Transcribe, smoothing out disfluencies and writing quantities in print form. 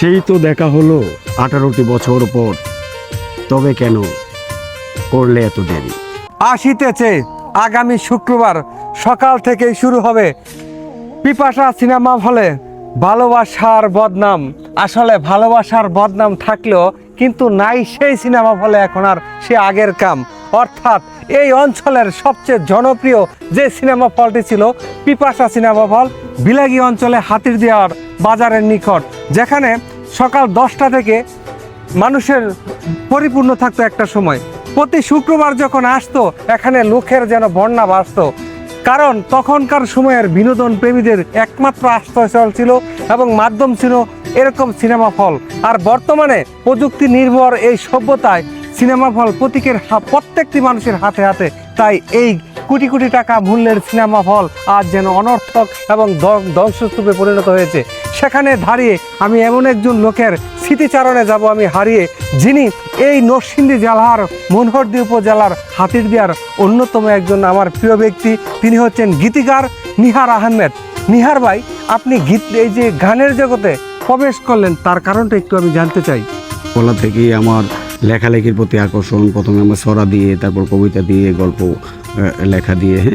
সেই তো দেখা হলো 18টি বছর পর, তবে কেন করলে এত দেরি? আসিতেছে আগামী শুক্রবার সকাল থেকেই শুরু হবে পিপাসা সিনেমা হলে ভালোবাসার বদনাম। আসলে ভালোবাসার বদনাম থাকলেও কিন্তু নাই সেই সিনেমা হলে এখন আর সে আগের কাম। অর্থাৎ এই অঞ্চলের সবচেয়ে জনপ্রিয় যে সিনেমা হলটি ছিল পিপাসা সিনেমা হল, বিলাগী অঞ্চলে হাতিরদিয়ার বাজারের নিকট, যেখানে সকাল 10টা থেকে মানুষের পরিপূর্ণ থাকতো একটা সময়। প্রতি শুক্রবার যখন আসতো এখানে লোকের যেন বন্যা ভাসতো, কারণ তখনকার সময়ের বিনোদন প্রেমীদের একমাত্র আশ্রয়স্থল ছিল এবং মাধ্যম ছিল এরকম সিনেমা হল। আর বর্তমানে প্রযুক্তি নির্ভর এই সভ্যতায় সিনেমা হল প্রত্যেকটি মানুষের হাতে হাতে। তাই এই কোটি কোটি টাকা মূল্যের সিনেমা হল আজ যেন অনর্থক এবং ধ্বংসস্তূপে পরিণত হয়েছে। সেখানে দাঁড়িয়ে আমি এমন একজন লোকের স্মৃতিচারণে যাব আমি হারিয়ে, যিনি এই নরসিংদী জেলার মনোহরদী উপজেলার হাতিরদিয়ার অন্যতম একজন আমার প্রিয় ব্যক্তি। তিনি হচ্ছেন গীতিকার নিহার আহমেদ। নিহার ভাই, আপনি এই যে গানের জগতে প্রবেশ করলেন তার কারণটা একটু আমি জানতে চাই। বলা থেকেই আমার লেখালেখির প্রতি আকর্ষণ। প্রথমে আমার ছড়া দিয়ে, তারপর কবিতা দিয়ে, গল্প লেখা দিয়ে, হ্যাঁ।